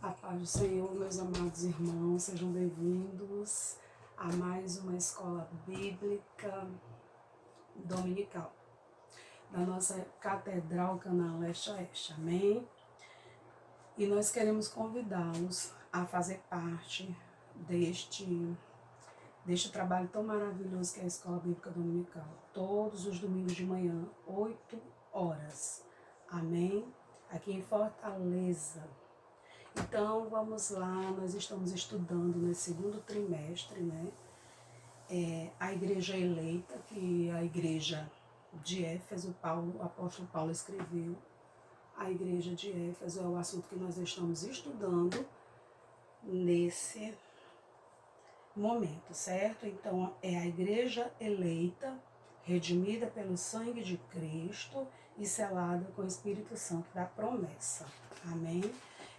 A paz do Senhor, meus amados irmãos, sejam bem-vindos a mais uma escola bíblica dominical da nossa Catedral Canal Leste-Oeste, amém? E nós queremos convidá-los a fazer parte deste trabalho tão maravilhoso que é a Escola Bíblica Dominical, todos os domingos de manhã, 8 horas, amém? Aqui em Fortaleza. Então, vamos lá, nós estamos estudando nesse segundo trimestre, né? A igreja eleita, que a igreja de Éfeso, o apóstolo Paulo escreveu. A igreja de Éfeso é o assunto que nós estamos estudando nesse momento, certo? Então, é a igreja eleita, redimida pelo sangue de Cristo e selada com o Espírito Santo da promessa. Amém?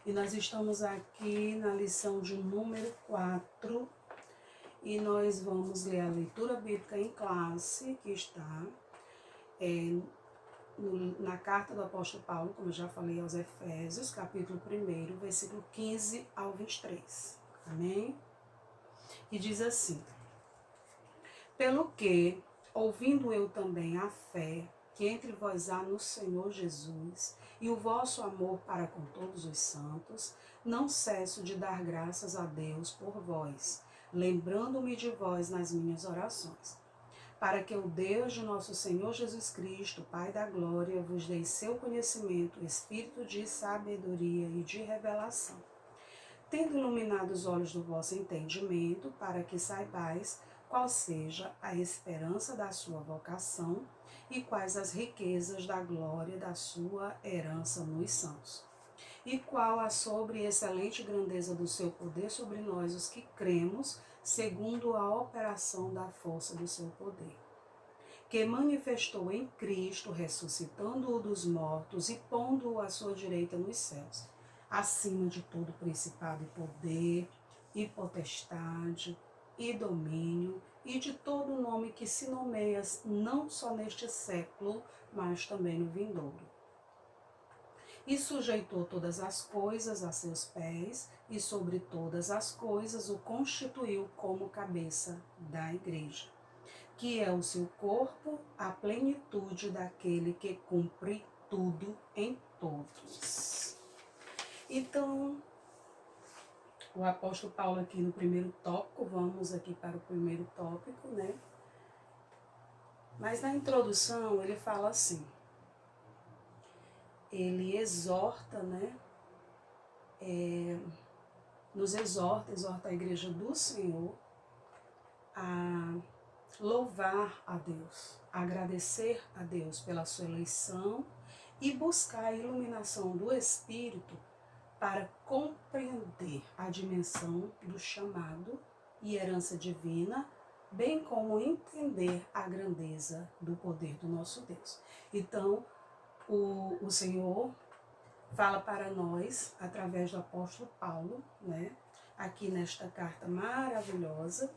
E nós estamos aqui na lição de número 4 e nós vamos ler a leitura bíblica em classe, que está na carta do apóstolo Paulo, como eu já falei, aos Efésios, capítulo 1, versículo 15 ao 23. Amém? E diz assim: pelo que, ouvindo eu também a fé que entre vós há no Senhor Jesus, e o vosso amor para com todos os santos, não cesso de dar graças a Deus por vós, lembrando-me de vós nas minhas orações, para que o Deus de nosso Senhor Jesus Cristo, Pai da glória, vos dê seu conhecimento, espírito de sabedoria e de revelação, tendo iluminado os olhos do vosso entendimento, para que saibais qual seja a esperança da sua vocação e quais as riquezas da glória da sua herança nos santos, e qual a sobre-excelente grandeza do seu poder sobre nós, os que cremos, segundo a operação da força do seu poder, que manifestou em Cristo, ressuscitando-o dos mortos e pondo-o à sua direita nos céus, acima de todo principado e poder, e potestade, e domínio, e de todo nome que se nomeia não só neste século, mas também no vindouro. E sujeitou todas as coisas a seus pés, e sobre todas as coisas o constituiu como cabeça da igreja, que é o seu corpo, a plenitude daquele que cumpre tudo em todos. Então, o apóstolo Paulo aqui no primeiro tópico, vamos aqui para o primeiro tópico, né? Mas na introdução ele fala assim, ele exorta, né? Nos exorta a igreja do Senhor a louvar a Deus, agradecer a Deus pela sua eleição e buscar a iluminação do Espírito para compreender a dimensão do chamado e herança divina, bem como entender a grandeza do poder do nosso Deus. Então, o Senhor fala para nós, através do apóstolo Paulo, né, aqui nesta carta maravilhosa,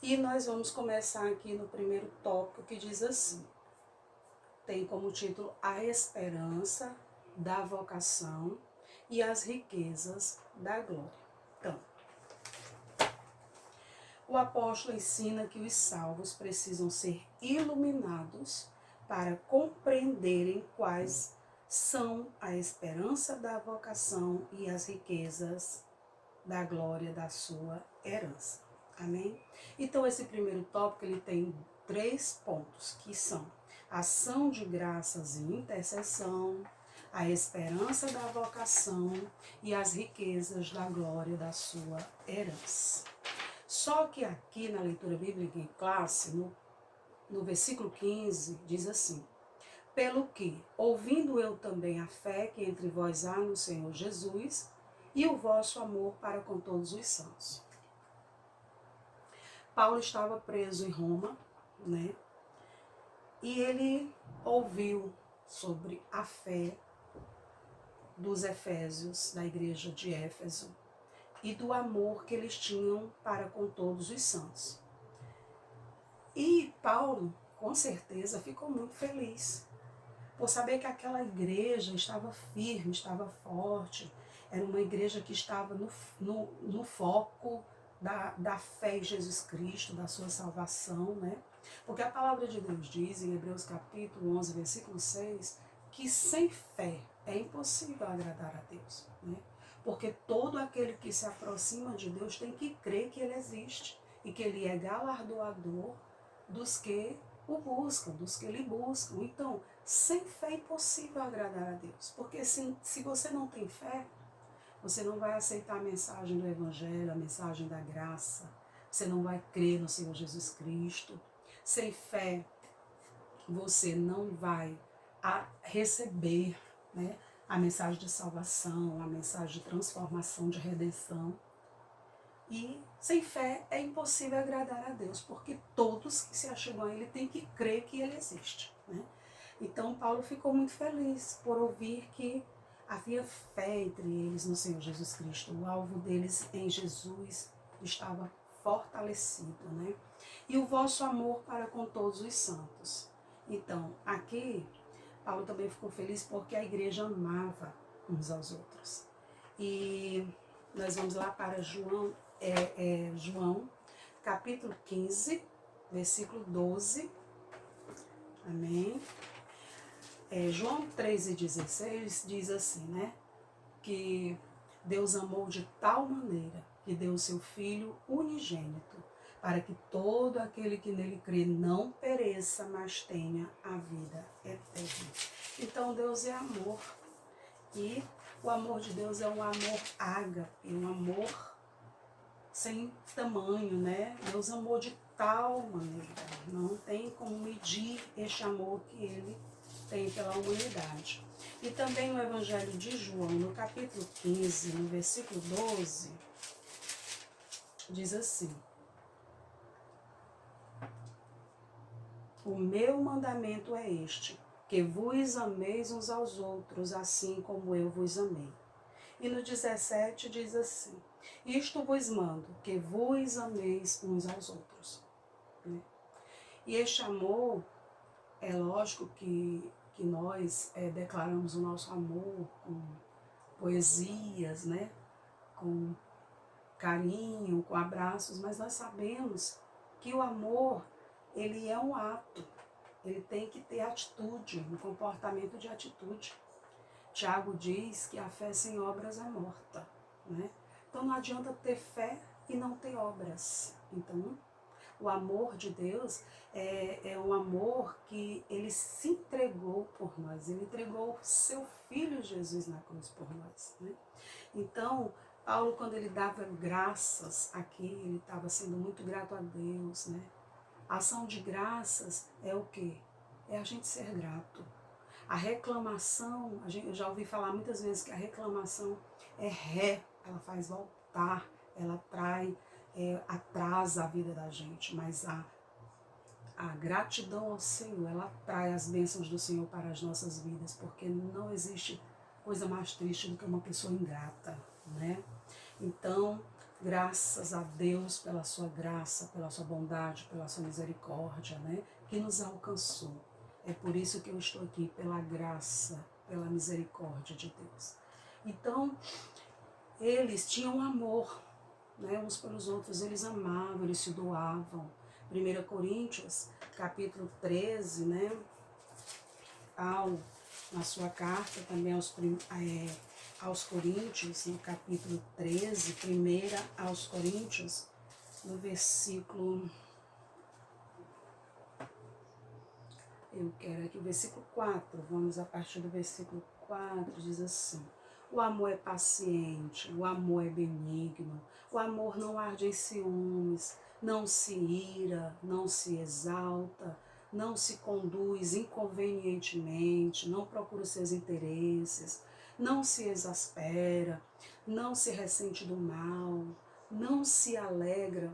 e nós vamos começar aqui no primeiro tópico, que diz assim, tem como título A Esperança da Vocação e as Riquezas da Glória. Então, o apóstolo ensina que os salvos precisam ser iluminados para compreenderem quais são a esperança da vocação e as riquezas da glória da sua herança. Amém? Então, esse primeiro tópico ele tem 3 pontos, que são ação de graças e intercessão, a esperança da vocação e as riquezas da glória da sua herança. Só que aqui na leitura bíblica em classe, no versículo 15, diz assim, pelo que, ouvindo eu também a fé que entre vós há no Senhor Jesus e o vosso amor para com todos os santos. Paulo estava preso em Roma, né? E ele ouviu sobre a fé dos Efésios, da igreja de Éfeso, e do amor que eles tinham para com todos os santos. E Paulo, com certeza, ficou muito feliz por saber que aquela igreja estava firme, estava forte, Era uma igreja que estava no foco da fé em Jesus Cristo, da sua salvação, né? Porque a palavra de Deus diz, em Hebreus capítulo 11, versículo 6, que sem fé é impossível agradar a Deus, né? Porque todo aquele que se aproxima de Deus tem que crer que Ele existe e que Ele é galardoador dos que o buscam, dos que Ele buscam. Então, sem fé é impossível agradar a Deus, porque se você não tem fé, você não vai aceitar a mensagem do Evangelho, a mensagem da graça. Você não vai crer no Senhor Jesus Cristo. Sem fé, você não vai receber, né, a mensagem de salvação, a mensagem de transformação, de redenção. E sem fé é impossível agradar a Deus, porque todos que se achegam a Ele têm que crer que Ele existe, né? Então Paulo ficou muito feliz por ouvir que havia fé entre eles no Senhor Jesus Cristo. O alvo deles em Jesus estava fortalecido, né? E o vosso amor para com todos os santos. Então, aqui, Paulo também ficou feliz porque a igreja amava uns aos outros. E nós vamos lá para João, capítulo 15, versículo 12. Amém? João 3,16 diz assim, né? Que Deus amou de tal maneira que deu o seu Filho unigênito, para que todo aquele que nele crê não pereça, mas tenha a vida eterna. Então Deus é amor. E o amor de Deus é um amor ágape, um amor sem tamanho, né? Deus amou de tal maneira. Não tem como medir este amor que Ele tem pela humanidade. E também no Evangelho de João, no capítulo 15, no versículo 12, diz assim: o meu mandamento é este, que vos ameis uns aos outros, assim como eu vos amei. E no 17 diz assim: isto vos mando, que vos ameis uns aos outros. E este amor, é lógico que nós declaramos o nosso amor com poesias, né? Com carinho, com abraços, mas nós sabemos que o amor, ele é um ato, ele tem que ter atitude, um comportamento de atitude. Tiago diz que a fé sem obras é morta, né? Então não adianta ter fé e não ter obras. Então, o amor de Deus é um amor que Ele se entregou por nós. Ele entregou o seu Filho Jesus na cruz por nós, né? Então, Paulo, quando ele dava graças aqui, ele estava sendo muito grato a Deus, né? A ação de graças é o quê? É a gente ser grato. A reclamação, eu já ouvi falar muitas vezes que a reclamação é ré, ela faz voltar, ela atrasa a vida da gente, mas a gratidão ao Senhor, ela atrai as bênçãos do Senhor para as nossas vidas, porque não existe coisa mais triste do que uma pessoa ingrata, né? Então, graças a Deus pela sua graça, pela sua bondade, pela sua misericórdia, né? Que nos alcançou. É por isso que eu estou aqui, pela graça, pela misericórdia de Deus. Então, eles tinham amor, né, uns pelos outros, eles amavam, eles se doavam. 1 Coríntios, capítulo 13, né, na sua carta também aos Coríntios, no capítulo 13, 1 aos Coríntios, no versículo... Eu quero aqui o versículo 4, vamos a partir do versículo 4, diz assim: o amor é paciente, o amor é benigno, o amor não arde em ciúmes, não se ira, não se exalta, não se conduz inconvenientemente, não procura os seus interesses, não se exaspera, não se ressente do mal, não se alegra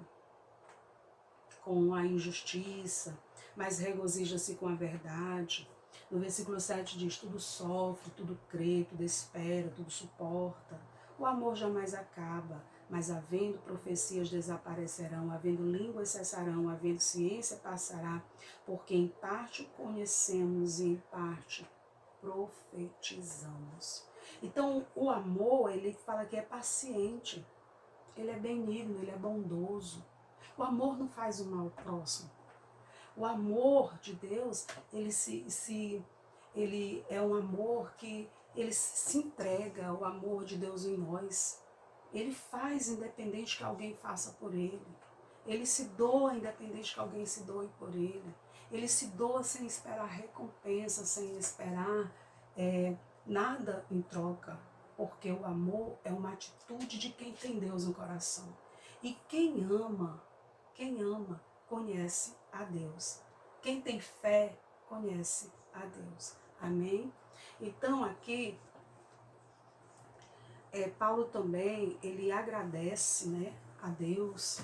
com a injustiça, mas regozija-se com a verdade. No versículo 7 diz: tudo sofre, tudo crê, tudo espera, tudo suporta. O amor jamais acaba, mas havendo profecias desaparecerão, havendo línguas cessarão, havendo ciência passará, porque em parte conhecemos e em parte profetizamos. Então, o amor, ele fala que é paciente, ele é benigno, ele é bondoso. O amor não faz o mal ao próximo. O amor de Deus, ele é um amor que ele se entrega, o amor de Deus em nós. Ele faz independente que alguém faça por ele. Ele se doa independente que alguém se doe por ele. Ele se doa sem esperar recompensa, sem esperar nada em troca. Porque o amor é uma atitude de quem tem Deus no coração. E quem ama, conhece a Deus. Quem tem fé, conhece a Deus. Amém? Então aqui, Paulo também, ele agradece, né, a Deus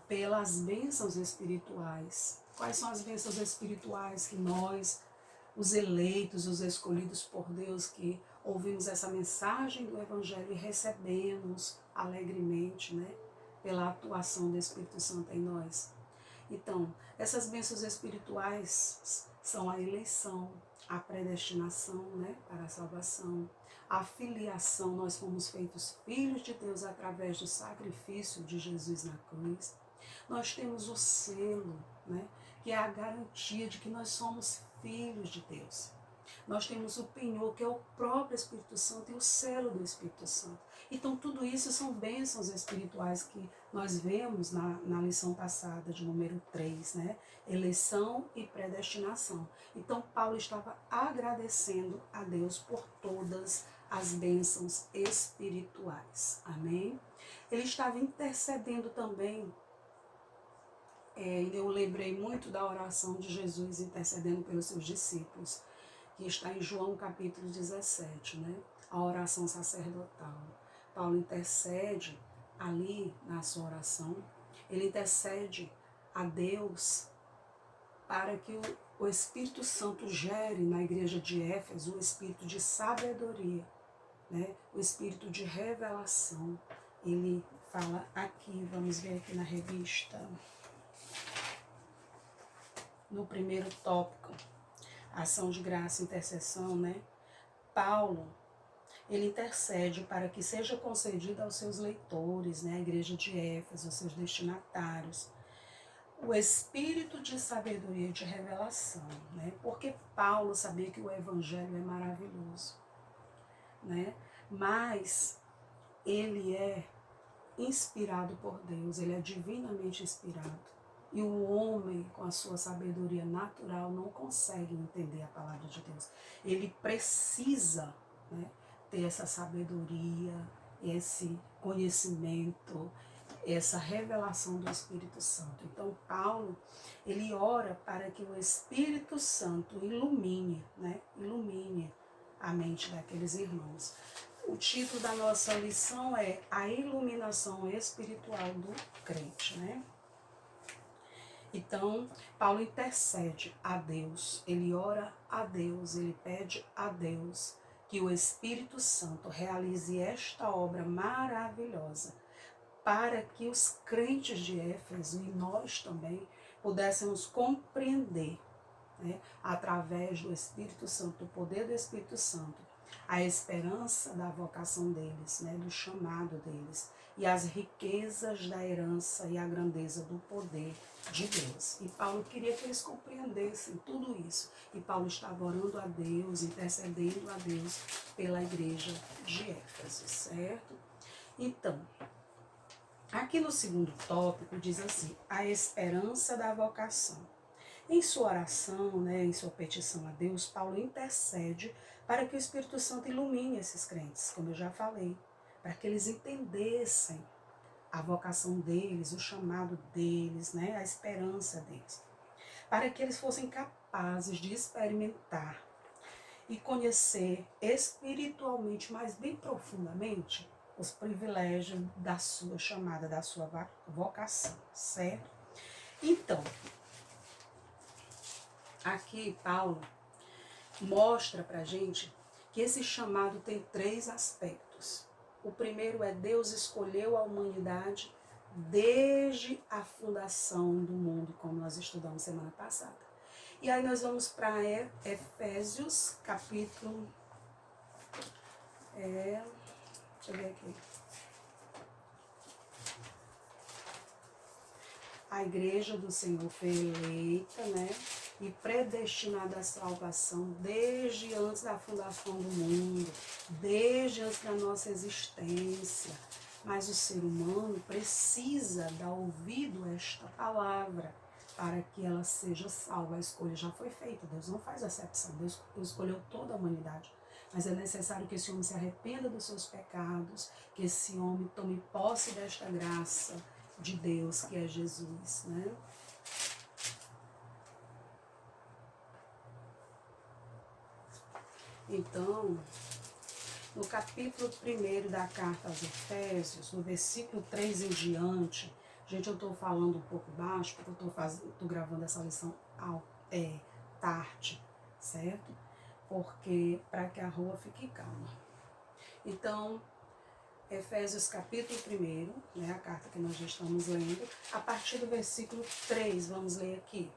pelas bênçãos espirituais. Quais são as bênçãos espirituais que nós, os eleitos, os escolhidos por Deus, que ouvimos essa mensagem do Evangelho e recebemos alegremente, né, pela atuação do Espírito Santo em nós? Então, essas bênçãos espirituais são a eleição, a predestinação, né, para a salvação, a filiação, nós fomos feitos filhos de Deus através do sacrifício de Jesus na cruz. Nós temos o selo, né, que é a garantia de que nós somos filhos de Deus. Nós temos o penhor, que é o próprio Espírito Santo, e o selo do Espírito Santo. Então, tudo isso são bênçãos espirituais que nós vemos na lição passada, de número 3, né? Eleição e predestinação. Então, Paulo estava agradecendo a Deus por todas as bênçãos espirituais. Amém? Ele estava intercedendo também. Eu lembrei muito da oração de Jesus intercedendo pelos seus discípulos, que está em João capítulo 17, né? A oração sacerdotal. Paulo intercede ali na sua oração, ele intercede a Deus para que o Espírito Santo gere na igreja de Éfeso o espírito de sabedoria, né? O espírito de revelação. Ele fala aqui, vamos ver aqui na revista, no primeiro tópico, ação de graça e intercessão, né? Paulo, ele intercede para que seja concedido aos seus leitores, né, a igreja de Éfeso, aos seus destinatários, o espírito de sabedoria e de revelação, né? Porque Paulo sabia que o evangelho é maravilhoso, né? Mas ele é inspirado por Deus, ele é divinamente inspirado. E o homem, com a sua sabedoria natural, não consegue entender a palavra de Deus. Ele precisa, né, ter essa sabedoria, esse conhecimento, essa revelação do Espírito Santo. Então, Paulo, ele ora para que o Espírito Santo ilumine, né, ilumine a mente daqueles irmãos. O título da nossa lição é A Iluminação Espiritual do Crente, né? Então, Paulo intercede a Deus, ele ora a Deus, ele pede a Deus que o Espírito Santo realize esta obra maravilhosa para que os crentes de Éfeso e nós também pudéssemos compreender, né, através do Espírito Santo, do poder do Espírito Santo, a esperança da vocação deles, né, do chamado deles, e as riquezas da herança e a grandeza do poder de Deus. E Paulo queria que eles compreendessem tudo isso. E Paulo estava orando a Deus, intercedendo a Deus pela igreja de Éfeso, certo? Então, aqui no segundo tópico diz assim, a esperança da vocação. Em sua oração, né, em sua petição a Deus, Paulo intercede para que o Espírito Santo ilumine esses crentes, como eu já falei, para que eles entendessem a vocação deles, o chamado deles, né, a esperança deles, para que eles fossem capazes de experimentar e conhecer espiritualmente, mas bem profundamente, os privilégios da sua chamada, da sua vocação, certo? Então, aqui Paulo mostra pra gente que esse chamado tem 3 aspectos. O primeiro é Deus escolheu a humanidade desde a fundação do mundo, como nós estudamos semana passada. E aí nós vamos para Efésios, capítulo Deixa eu ver aqui. A igreja do Senhor foi eleita, né? E predestinada à salvação desde antes da fundação do mundo, desde antes da nossa existência. Mas o ser humano precisa dar ouvido a esta palavra para que ela seja salva. A escolha já foi feita, Deus não faz acepção, Deus escolheu toda a humanidade. Mas é necessário que esse homem se arrependa dos seus pecados, que esse homem tome posse desta graça de Deus, que é Jesus, né? Então, no capítulo 1 da carta aos Efésios, no versículo 3 em diante, gente, eu estou falando um pouco baixo, porque eu estou gravando essa lição tarde, certo? Porque para que a rua fique calma. Então, Efésios capítulo 1, né, a carta que nós já estamos lendo, a partir do versículo 3, vamos ler aqui.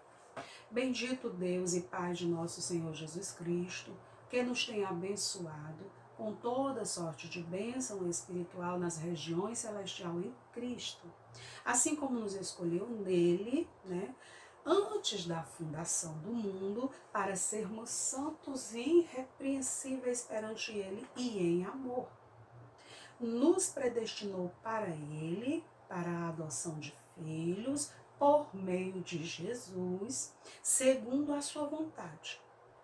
Bendito Deus e Pai de nosso Senhor Jesus Cristo, que nos tem abençoado com toda sorte de bênção espiritual nas regiões celestiais em Cristo, assim como nos escolheu nele, né, antes da fundação do mundo, para sermos santos e irrepreensíveis perante ele e em amor. Nos predestinou para ele, para a adoção de filhos, por meio de Jesus, segundo a sua vontade.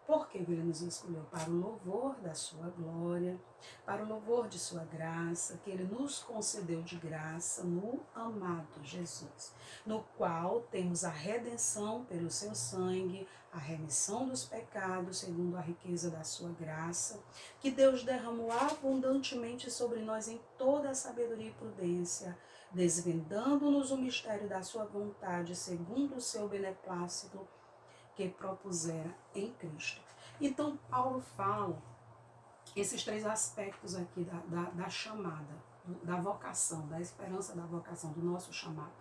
Porque ele nos escolheu para o louvor da sua glória, para o louvor de sua graça, que ele nos concedeu de graça no amado Jesus, no qual temos a redenção pelo seu sangue, a remissão dos pecados, segundo a riqueza da sua graça, que Deus derramou abundantemente sobre nós em toda a sabedoria e prudência, desvendando-nos o mistério da sua vontade, segundo o seu beneplácito, que propusera em Cristo. Então, Paulo fala esses três aspectos aqui da chamada, da vocação, da esperança da vocação, do nosso chamado.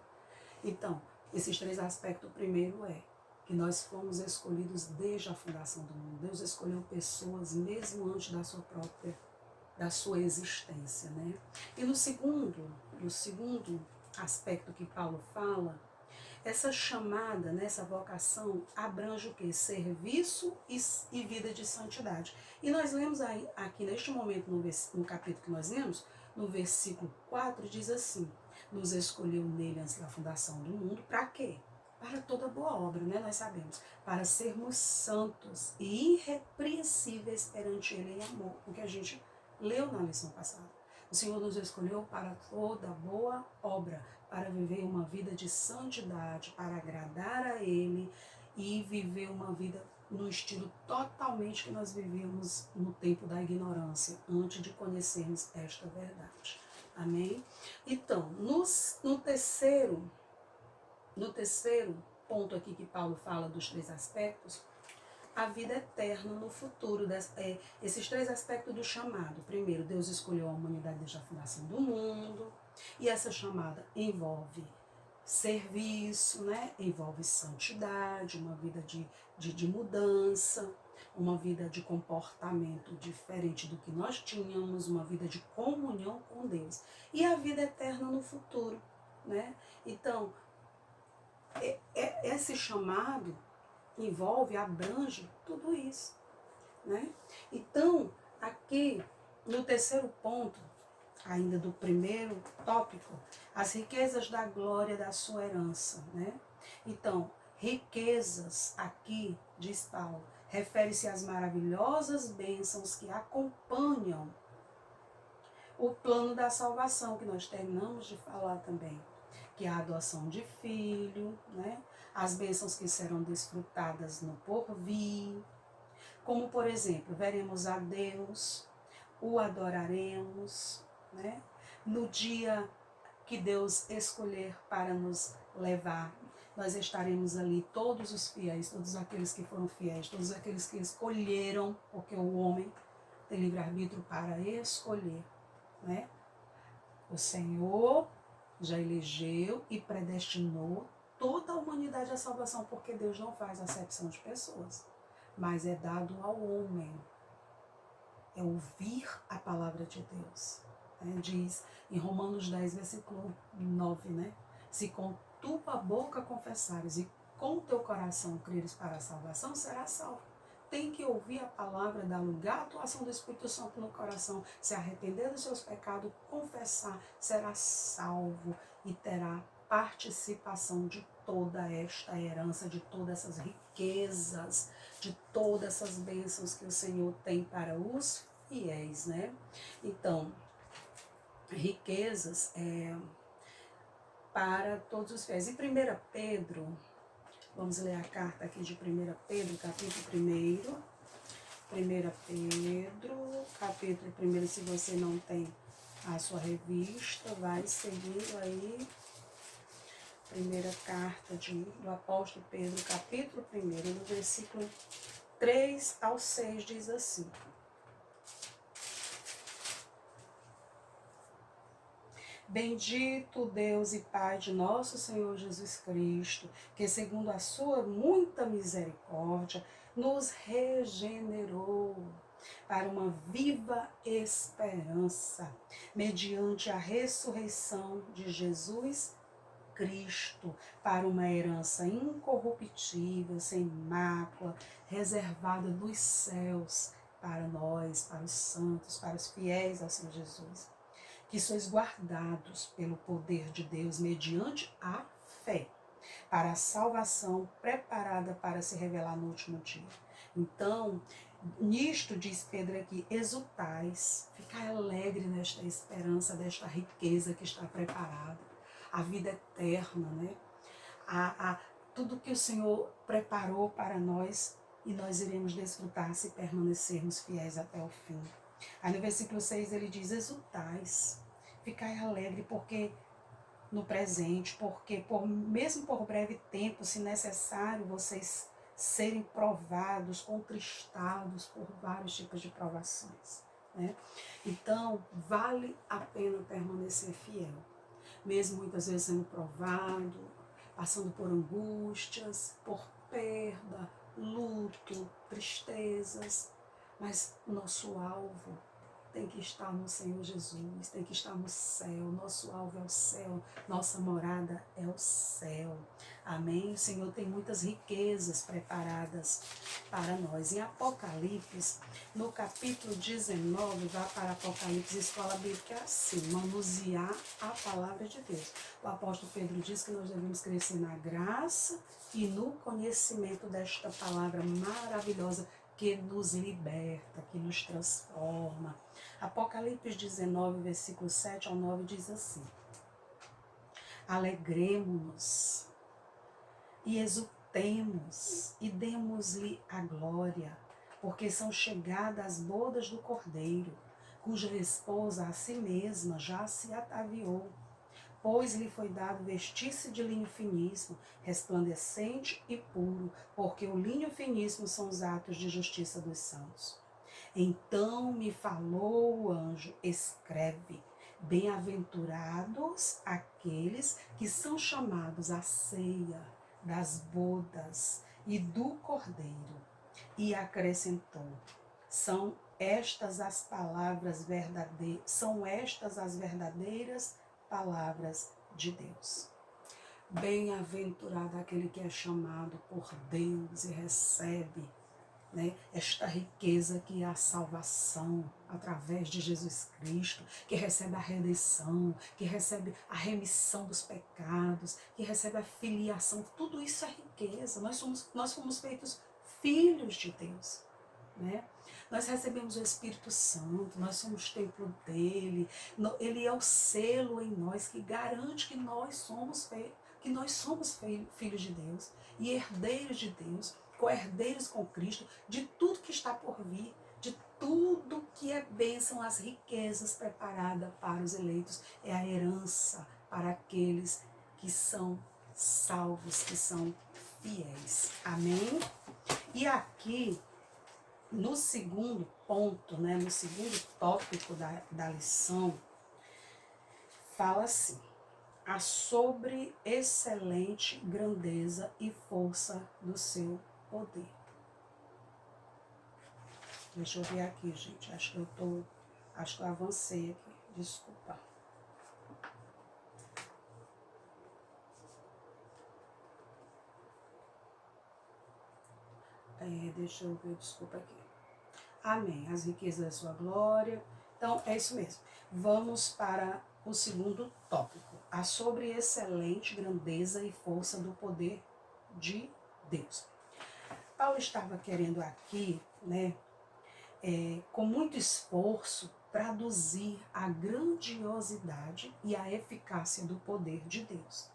Então, esses três aspectos, o primeiro é que nós fomos escolhidos desde a fundação do mundo. Deus escolheu pessoas mesmo antes da sua existência, né? E no segundo aspecto que Paulo fala, essa chamada, né, essa vocação abrange o quê? Serviço e vida de santidade. E nós lemos aí, aqui neste momento, no capítulo que nós lemos, no versículo 4, diz assim: nos escolheu nele antes da fundação do mundo, para quê? Para toda boa obra, né? Nós sabemos, para sermos santos e irrepreensíveis perante ele em amor, o que a gente leu na lição passada. O Senhor nos escolheu para toda boa obra, para viver uma vida de santidade, para agradar a Ele e viver uma vida no estilo totalmente que nós vivíamos no tempo da ignorância, antes de conhecermos esta verdade. Amém? Então, no terceiro ponto aqui que Paulo fala dos três aspectos, a vida eterna no futuro. Esses três aspectos do chamado. Primeiro, Deus escolheu a humanidade desde a fundação do mundo. E essa chamada envolve serviço, né? Envolve santidade, uma vida de mudança, uma vida de comportamento diferente do que nós tínhamos, uma vida de comunhão com Deus. E a vida eterna no futuro, né? Então, esse chamado envolve, abrange tudo isso, né? Então, aqui no terceiro ponto, ainda do primeiro tópico, as riquezas da glória da sua herança, né? Então, riquezas aqui, diz Paulo, refere-se às maravilhosas bênçãos que acompanham o plano da salvação, que nós terminamos de falar também, que é a adoção de filho, né? As bênçãos que serão desfrutadas no porvir, como, por exemplo, veremos a Deus, o adoraremos, né? No dia que Deus escolher para nos levar, nós estaremos ali, todos os fiéis, todos aqueles que foram fiéis, todos aqueles que escolheram, porque o homem tem livre-arbítrio para escolher, né? O Senhor já elegeu e predestinou toda a humanidade à salvação, porque Deus não faz acepção de pessoas, mas é dado ao homem. é ouvir a palavra de Deus. Diz em Romanos 10, versículo 9, né? Se com tua boca confessares e com teu coração creres para a salvação, serás salvo. Tem que ouvir a palavra, dar lugar à atuação do Espírito Santo no coração, se arrepender dos seus pecados, confessar, será salvo e terá participação de toda esta herança, de todas essas riquezas, de todas essas bênçãos que o Senhor tem para os fiéis, né? Então, riquezas para todos os fiéis. Em 1 Pedro, vamos ler a carta aqui de 1 Pedro, capítulo 1. 1 Pedro, capítulo 1, se você não tem a sua revista, vai seguindo aí. Primeira carta do apóstolo Pedro, capítulo 1, no versículo 3 ao 6, diz assim: Bendito Deus e Pai de nosso Senhor Jesus Cristo, que segundo a sua muita misericórdia, nos regenerou para uma viva esperança, mediante a ressurreição de Jesus Cristo, para uma herança incorruptível, sem mácula, reservada dos céus, para nós, para os santos, para os fiéis ao Senhor Jesus, que sois guardados pelo poder de Deus mediante a fé, para a salvação preparada para se revelar no último dia. Então, nisto diz Pedro aqui, exultais, ficai alegre nesta esperança, desta riqueza que está preparada, a vida eterna, né? Tudo que o Senhor preparou para nós e nós iremos desfrutar se permanecermos fiéis até o fim. Aí no versículo 6 ele diz, exultais, ficai alegre porque no presente, porque mesmo por breve tempo, se necessário, vocês serem provados, contristados por vários tipos de provações, né? Então, vale a pena permanecer fiel, mesmo muitas vezes sendo provado, passando por angústias, por perda, luto, tristezas, mas o nosso alvo tem que estar no Senhor Jesus, tem que estar no céu, nosso alvo é o céu, nossa morada é o céu. Amém? O Senhor tem muitas riquezas preparadas para nós. Em Apocalipse, no capítulo 19, vá para Apocalipse, escola bíblica é assim, manusear a palavra de Deus. O apóstolo Pedro diz que nós devemos crescer na graça e no conhecimento desta palavra maravilhosa que nos liberta, que nos transforma. Apocalipse 19, versículo 7 ao 9 diz assim: Alegremo-nos e exultemos e demos-lhe a glória, porque são chegadas as bodas do Cordeiro, cuja esposa a si mesma já se ataviou. Pois lhe foi dado vestir-se de linho finíssimo, resplandecente e puro, porque o linho finíssimo são os atos de justiça dos santos. Então me falou o anjo, escreve, bem-aventurados aqueles que são chamados à ceia das bodas e do Cordeiro. E acrescentou, são estas as verdadeiras palavras de Deus. Bem-aventurado aquele que é chamado por Deus e recebe, né, esta riqueza que é a salvação através de Jesus Cristo, que recebe a redenção, que recebe a remissão dos pecados, que recebe a filiação. Tudo isso é riqueza. Nós fomos feitos filhos de Deus, né? Nós recebemos o Espírito Santo, nós somos templo dele, ele é o selo em nós que garante que nós somos filhos de Deus e herdeiros de Deus, co-herdeiros com Cristo, de tudo que está por vir, de tudo que é bênção, as riquezas preparadas para os eleitos, é a herança para aqueles que são salvos, que são fiéis. Amém? E aqui, no segundo ponto, né, no segundo tópico da lição, fala assim: a sobre excelente grandeza e força do seu poder. Deixa eu ver aqui, gente. Acho que eu avancei aqui. Desculpa. Deixa eu ver, desculpa aqui. Amém. As riquezas da sua glória. Então, é isso mesmo. Vamos para o segundo tópico. A sobreexcelente grandeza e força do poder de Deus. Paulo estava querendo aqui, né, com muito esforço, traduzir a grandiosidade e a eficácia do poder de Deus,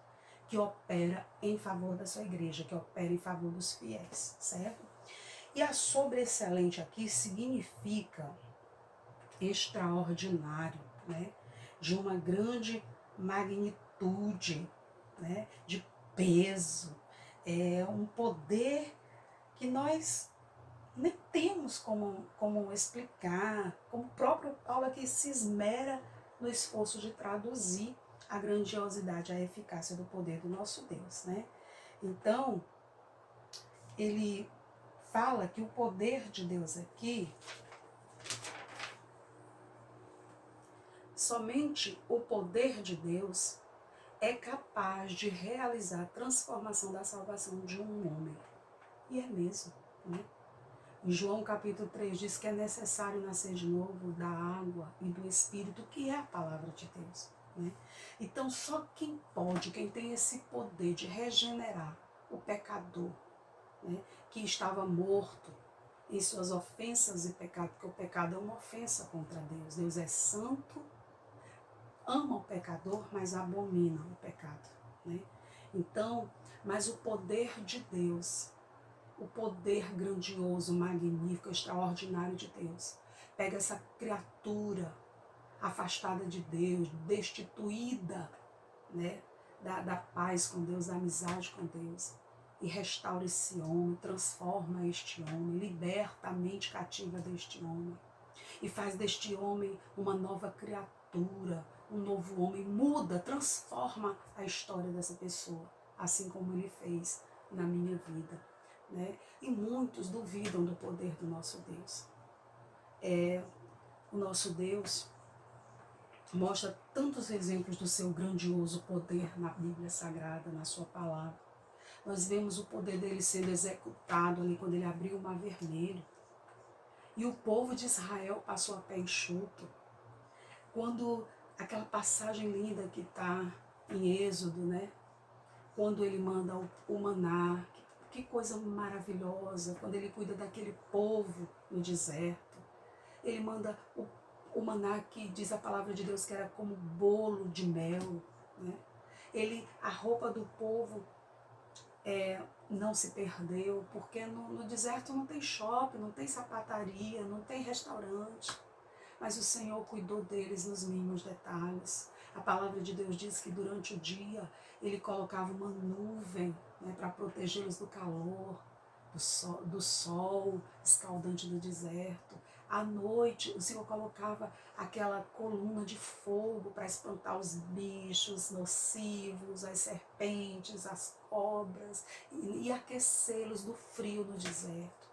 que opera em favor da sua igreja, que opera em favor dos fiéis, certo? E a sobreexcelente aqui significa extraordinário, né? De uma grande magnitude, né? De peso, é um poder que nós nem temos como explicar, como o próprio Paulo aqui se esmera no esforço de traduzir a grandiosidade, a eficácia do poder do nosso Deus, né? Então, ele fala que o poder de Deus aqui, somente o poder de Deus é capaz de realizar a transformação da salvação de um homem. E é mesmo, né? Em João capítulo 3 diz que é necessário nascer de novo da água e do Espírito, que é a palavra de Deus, né? Então só quem pode, quem tem esse poder de regenerar o pecador, né, que estava morto em suas ofensas e pecado, porque o pecado é uma ofensa contra Deus. Deus é santo, ama o pecador, mas abomina o pecado, né? Então, mas o poder de Deus, o poder grandioso, magnífico, extraordinário de Deus, pega essa criatura afastada de Deus, destituída, né, da paz com Deus, da amizade com Deus, e restaura esse homem, transforma este homem, liberta a mente cativa deste homem, e faz deste homem uma nova criatura, um novo homem, muda, transforma a história dessa pessoa, assim como ele fez na minha vida, né? E muitos duvidam do poder do nosso Deus. O nosso Deus mostra tantos exemplos do seu grandioso poder na Bíblia Sagrada, na sua palavra. Nós vemos o poder dele sendo executado ali quando ele abriu o Mar Vermelho. E o povo de Israel passou a pé enxuto. Quando aquela passagem linda que está em Êxodo, né? Quando ele manda o maná, que coisa maravilhosa, quando ele cuida daquele povo no deserto. Ele manda o maná, que diz a palavra de Deus que era como bolo de mel, né? A roupa do povo não se perdeu, porque no deserto não tem shopping, não tem sapataria, não tem restaurante. Mas o Senhor cuidou deles nos mínimos detalhes. A palavra de Deus diz que durante o dia ele colocava uma nuvem, né, para protegê-los do calor, do sol escaldante do deserto. À noite o Senhor colocava aquela coluna de fogo para espantar os bichos nocivos, as serpentes, as cobras, e aquecê-los do frio no deserto.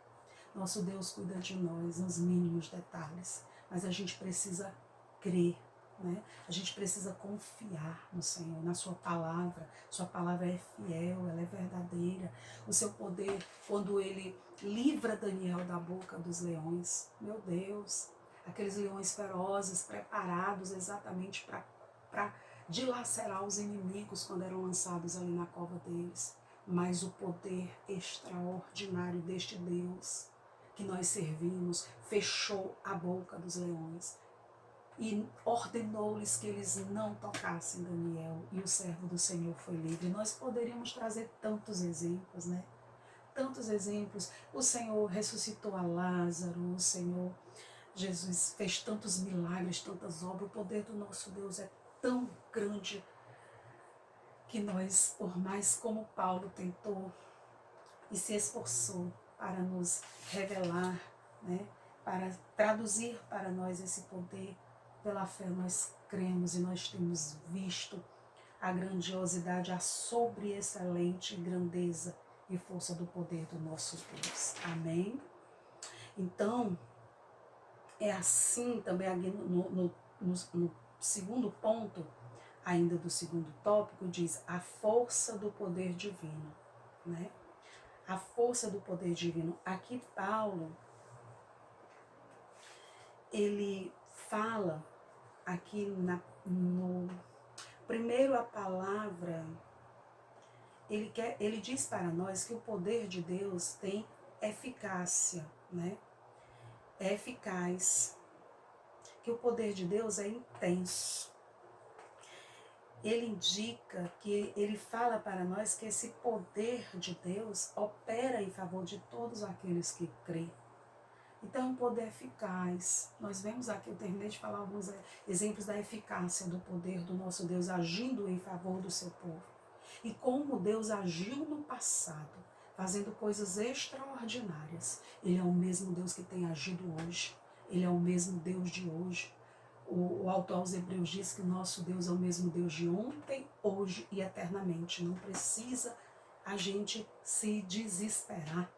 Nosso Deus cuida de nós nos mínimos detalhes, mas a gente precisa crer, né? A gente precisa confiar no Senhor, na sua palavra. Sua palavra é fiel, ela é verdadeira. O seu poder, quando ele livra Daniel da boca dos leões, meu Deus, aqueles leões ferozes preparados exatamente para dilacerar os inimigos quando eram lançados ali na cova deles. Mas o poder extraordinário deste Deus que nós servimos fechou a boca dos leões e ordenou-lhes que eles não tocassem Daniel, e o servo do Senhor foi livre. Nós poderíamos trazer tantos exemplos, né? Tantos exemplos. O Senhor ressuscitou a Lázaro, o Senhor Jesus fez tantos milagres, tantas obras. O poder do nosso Deus é tão grande que nós, por mais como Paulo tentou e se esforçou para nos revelar, né, para traduzir para nós esse poder, pela fé nós cremos e nós temos visto a grandiosidade, a sobreexcelente grandeza e força do poder do nosso Deus. Amém? Então, É assim também aqui no segundo ponto, ainda do segundo tópico, diz a força do poder divino, né? A força do poder divino. Aqui Paulo, ele fala aqui no primeiro a palavra, ele diz para nós que o poder de Deus tem eficácia, né? É eficaz, que o poder de Deus é intenso. Ele indica que ele fala para nós que esse poder de Deus opera em favor de todos aqueles que creem. Então, é um poder eficaz. Nós vemos aqui, eu terminei de falar alguns exemplos da eficácia do poder do nosso Deus agindo em favor do seu povo. E como Deus agiu no passado, fazendo coisas extraordinárias. Ele é o mesmo Deus que tem agido hoje. Ele é o mesmo Deus de hoje. O autor aos Hebreus diz que o nosso Deus é o mesmo Deus de ontem, hoje e eternamente. Não precisa a gente se desesperar.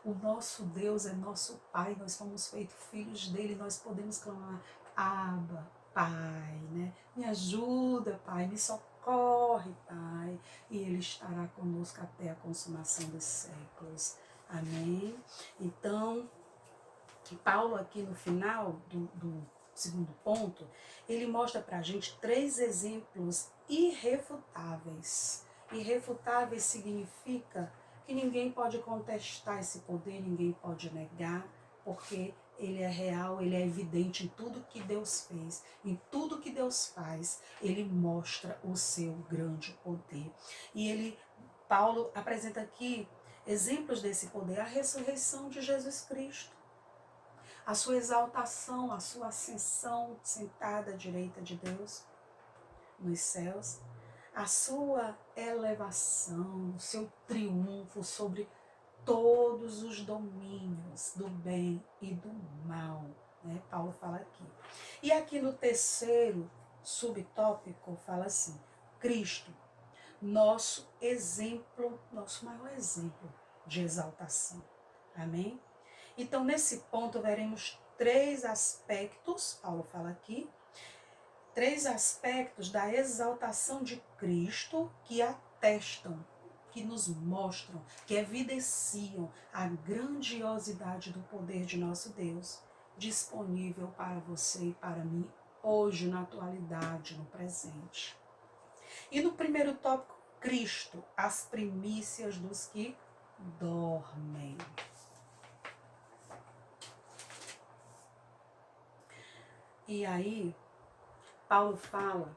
O nosso Deus é nosso Pai, nós fomos feitos filhos dele, nós podemos clamar, Abba, Pai, né? Me ajuda, Pai, me socorre, Pai, e Ele estará conosco até a consumação dos séculos. Amém? Então, Paulo aqui no final do segundo ponto, ele mostra para a gente 3 exemplos irrefutáveis. Irrefutáveis significa que ninguém pode contestar esse poder, ninguém pode negar, porque ele é real, ele é evidente em tudo que Deus fez, em tudo que Deus faz, ele mostra o seu grande poder. E Paulo apresenta aqui exemplos desse poder, a ressurreição de Jesus Cristo, a sua exaltação, a sua ascensão sentada à direita de Deus nos céus, a sua elevação, o seu triunfo sobre todos os domínios do bem e do mal, né? Paulo fala aqui. E aqui no terceiro subtópico fala assim, Cristo, nosso exemplo, nosso maior exemplo de exaltação. Amém? Então, nesse ponto, veremos 3 aspectos, Paulo fala aqui, 3 aspectos da exaltação de Cristo que atestam, que nos mostram, que evidenciam a grandiosidade do poder de nosso Deus, disponível para você e para mim, hoje, na atualidade, no presente. E no primeiro tópico, Cristo, as primícias dos que dormem. E aí, Paulo fala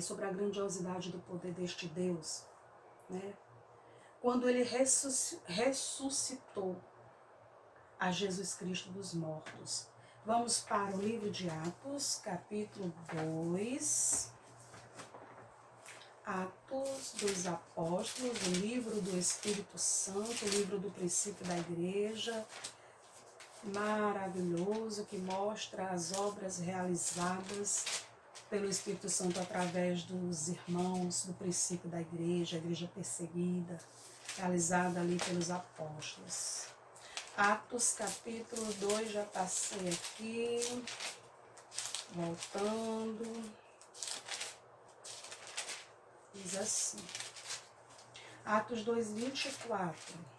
sobre a grandiosidade do poder deste Deus, né? Quando ele ressuscitou a Jesus Cristo dos mortos. Vamos para o livro de Atos, capítulo 2. Atos dos Apóstolos, o livro do Espírito Santo, o livro do princípio da igreja, maravilhoso, que mostra as obras realizadas pelo Espírito Santo através dos irmãos do princípio da igreja, a igreja perseguida, realizada ali pelos apóstolos. Atos capítulo 2, já passei aqui, voltando, diz assim, Atos 2, 24,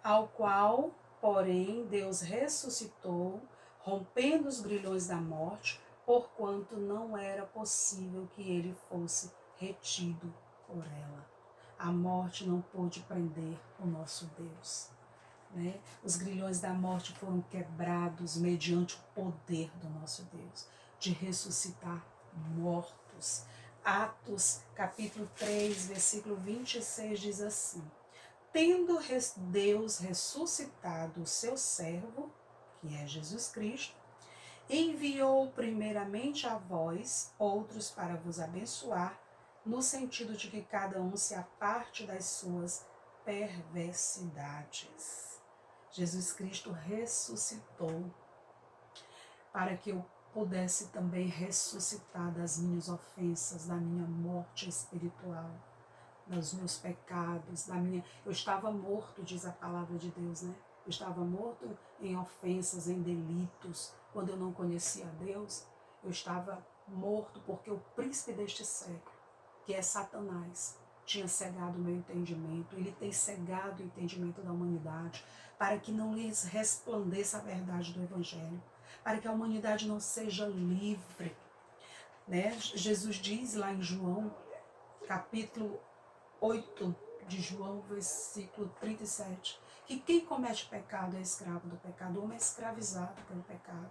ao qual, porém, Deus ressuscitou, rompendo os grilhões da morte, porquanto não era possível que ele fosse retido por ela. A morte não pôde prender o nosso Deus, né? Os grilhões da morte foram quebrados mediante o poder do nosso Deus, de ressuscitar mortos. Atos, capítulo 3, versículo 26, diz assim, tendo Deus ressuscitado o seu servo, que é Jesus Cristo, enviou primeiramente a vós, outros para vos abençoar, no sentido de que cada um se aparte das suas perversidades. Jesus Cristo ressuscitou para que eu pudesse também ressuscitar das minhas ofensas, da minha morte espiritual, dos meus pecados, eu estava morto, diz a palavra de Deus, né? eu estava morto em ofensas, em delitos. Quando eu não conhecia a Deus, eu estava morto porque o príncipe deste século, que é Satanás, tinha cegado o meu entendimento. Ele tem cegado o entendimento da humanidade para que não lhes resplandeça a verdade do Evangelho, para que a humanidade não seja livre. Né? Jesus diz lá em João, capítulo 8 de João, versículo 37, que quem comete pecado é escravo do pecado, o homem é escravizado pelo pecado.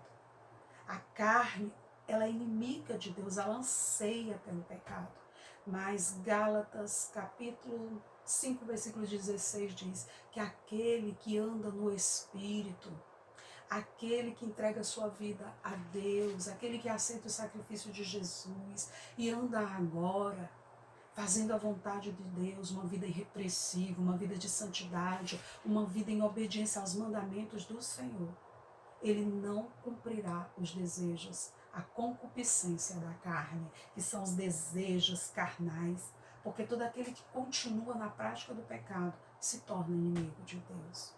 A carne, ela é inimiga de Deus, ela anseia pelo pecado. Mas Gálatas, capítulo 5, versículo 16, diz que aquele que anda no Espírito, aquele que entrega a sua vida a Deus, aquele que aceita o sacrifício de Jesus e anda agora fazendo a vontade de Deus, uma vida irrepressiva, uma vida de santidade, uma vida em obediência aos mandamentos do Senhor, ele não cumprirá os desejos, a concupiscência da carne, que são os desejos carnais, porque todo aquele que continua na prática do pecado se torna inimigo de Deus.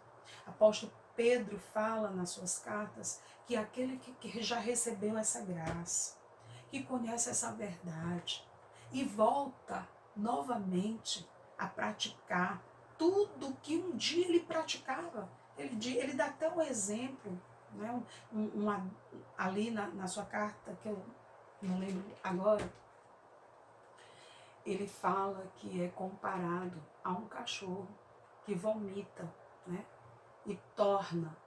Apóstolo Pedro fala nas suas cartas que aquele que já recebeu essa graça, que conhece essa verdade e volta novamente a praticar tudo que um dia ele praticava. Ele dá até um exemplo, né? Ali na sua carta, que eu não lembro agora, ele fala que é comparado a um cachorro que vomita, né? E torna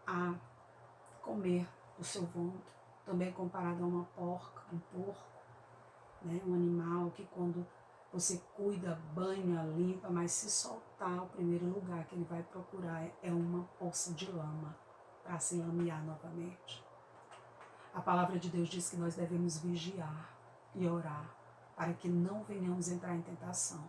a comer o seu vômito. Também é comparado a uma porca, um porco, né? Um animal que quando você cuida, banha, limpa, mas se soltar, o primeiro lugar que ele vai procurar é uma poça de lama para se lamear novamente. A palavra de Deus diz que nós devemos vigiar e orar para que não venhamos entrar em tentação,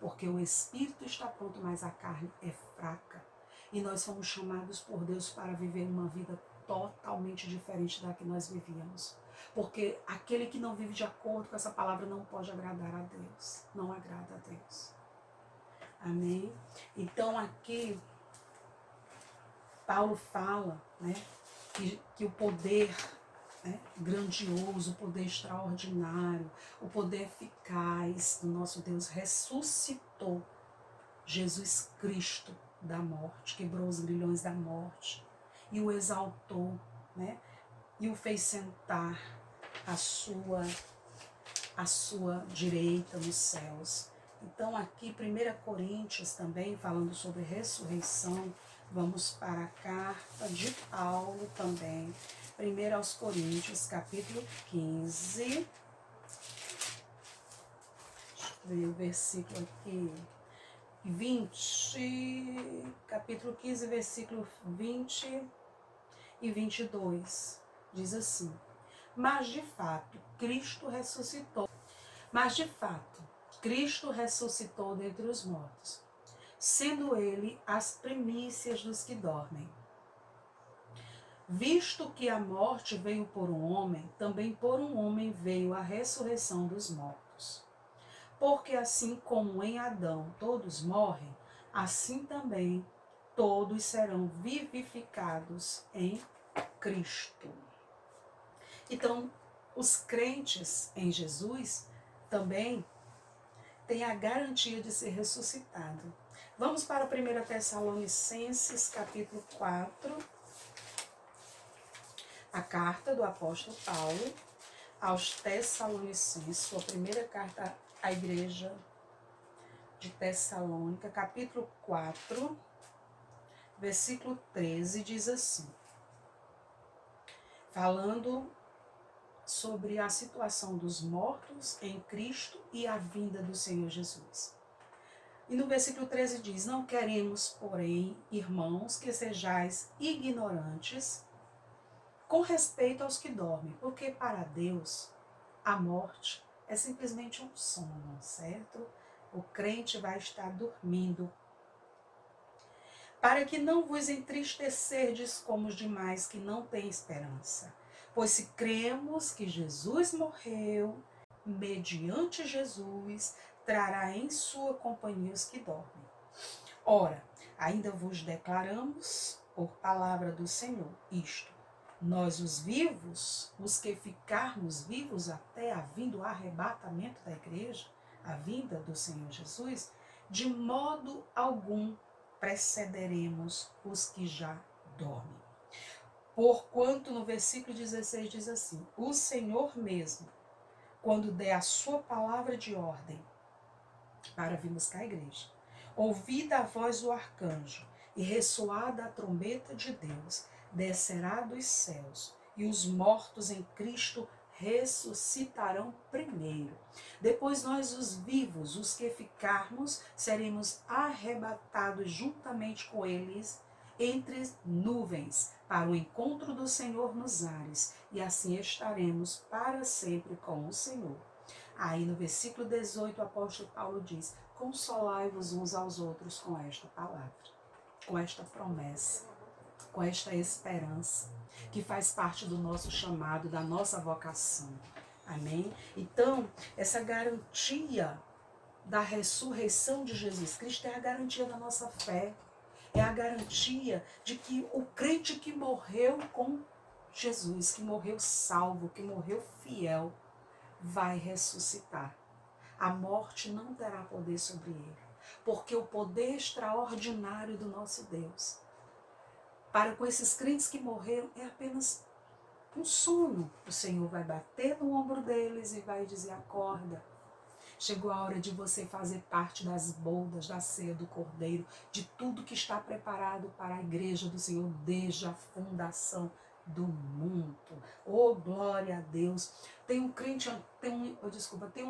porque o espírito está pronto, mas a carne é fraca. E nós fomos chamados por Deus para viver uma vida totalmente diferente da que nós vivíamos. Porque aquele que não vive de acordo com essa palavra não pode agradar a Deus. Não agrada a Deus. Amém? Então aqui, Paulo fala, né, que o poder, né, grandioso, o poder extraordinário, o poder eficaz do nosso Deus ressuscitou Jesus Cristo da morte, quebrou os grilhões da morte e o exaltou, né? E o fez sentar à sua direita nos céus. Então aqui 1 Coríntios também, falando sobre ressurreição, vamos para a carta de Paulo também. 1 aos Coríntios, capítulo 15. Deixa eu ver o versículo aqui. 20, capítulo 15, versículo 20 e 22, diz assim: Mas de fato, Cristo ressuscitou dentre os mortos, sendo ele as primícias dos que dormem. Visto que a morte veio por um homem, também por um homem veio a ressurreição dos mortos. Porque assim como em Adão todos morrem, assim também todos serão vivificados em Cristo. Então, os crentes em Jesus também têm a garantia de ser ressuscitado. Vamos para 1 Tessalonicenses, capítulo 4, a carta do apóstolo Paulo aos Tessalonicenses, sua primeira carta à igreja de Tessalônica, capítulo 4, versículo 13, diz assim, falando sobre a situação dos mortos em Cristo e a vinda do Senhor Jesus. E no versículo 13 diz: Não queremos, porém, irmãos, que sejais ignorantes com respeito aos que dormem, porque para Deus a morte é simplesmente um sono, certo? O crente vai estar dormindo. Para que não vos entristecerdes como os demais que não têm esperança. Pois se cremos que Jesus morreu, mediante Jesus, trará em sua companhia os que dormem. Ora, Ainda vos declaramos, por palavra do Senhor, isto: nós os vivos, os que ficarmos vivos até a vinda, o arrebatamento da igreja, a vinda do Senhor Jesus, de modo algum precederemos os que já dormem. Porquanto no versículo 16 diz assim: o Senhor mesmo, quando der a sua palavra de ordem para vir buscar a igreja, ouvida a voz do arcanjo e ressoada a trombeta de Deus, descerá dos céus, e os mortos em Cristo ressuscitarão primeiro. Depois nós, os vivos, os que ficarmos, seremos arrebatados juntamente com eles entre nuvens, para o encontro do Senhor nos ares, e assim estaremos para sempre com o Senhor. Aí no versículo 18 o apóstolo Paulo diz: consolai-vos uns aos outros com esta palavra, com esta promessa, com esta esperança, que faz parte do nosso chamado, da nossa vocação. Amém? Então, essa garantia da ressurreição de Jesus Cristo é a garantia da nossa fé. É a garantia de que o crente que morreu com Jesus, que morreu salvo, que morreu fiel, vai ressuscitar. A morte não terá poder sobre ele, porque o poder extraordinário do nosso Deus, para com esses crentes que morreram, é apenas um sono. O Senhor vai bater no ombro deles e vai dizer: acorda. Chegou a hora de você fazer parte das bodas, da ceia do Cordeiro, de tudo que está preparado para a igreja do Senhor desde a fundação do mundo. Oh, glória a Deus. Tem um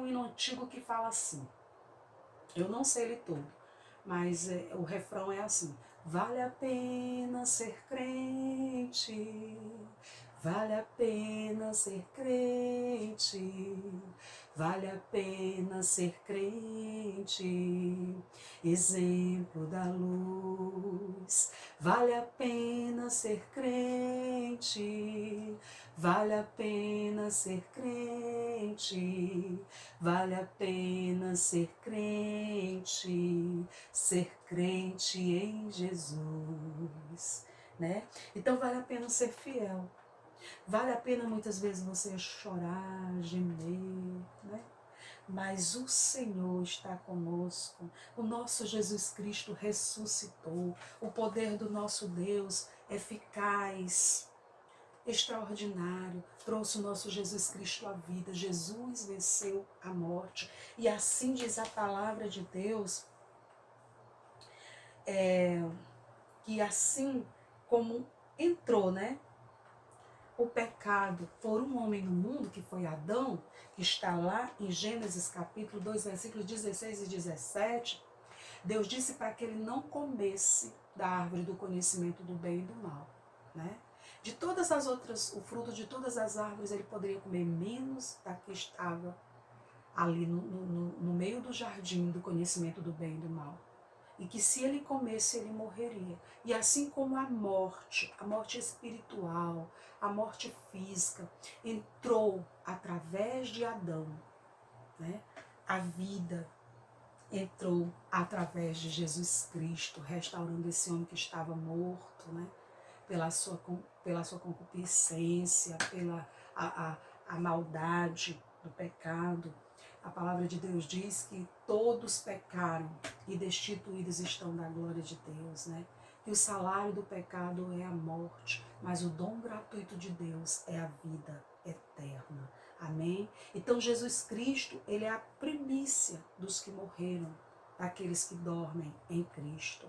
hino antigo que fala assim. Eu não sei ele todo, mas o refrão é assim: vale a pena ser crente, vale a pena ser crente, vale a pena ser crente, exemplo da luz. Vale a pena ser crente, vale a pena ser crente, vale a pena ser crente em Jesus, né? Então vale a pena ser fiel. Vale a pena muitas vezes você chorar, gemer, né? Mas o Senhor está conosco, o nosso Jesus Cristo ressuscitou, o poder do nosso Deus eficaz, extraordinário, trouxe o nosso Jesus Cristo à vida. Jesus venceu a morte, e assim diz a palavra de Deus, que assim como entrou, né, o pecado por um homem no mundo, que foi Adão, que está lá em Gênesis capítulo 2, versículos 16 e 17, Deus disse para que ele não comesse da árvore do conhecimento do bem e do mal, né? De todas as outras, o fruto de todas as árvores ele poderia comer, menos da que estava ali no meio do jardim do conhecimento do bem e do mal. E que se ele comesse, ele morreria. E assim como a morte espiritual, a morte física, entrou através de Adão, né? A vida entrou através de Jesus Cristo, restaurando esse homem que estava morto, né? Pela sua concupiscência, pela a maldade do pecado. A palavra de Deus diz que todos pecaram e destituídos estão da glória de Deus, né? Que o salário do pecado é a morte, mas o dom gratuito de Deus é a vida eterna. Amém? Então Jesus Cristo, ele é a primícia dos que morreram, daqueles que dormem em Cristo.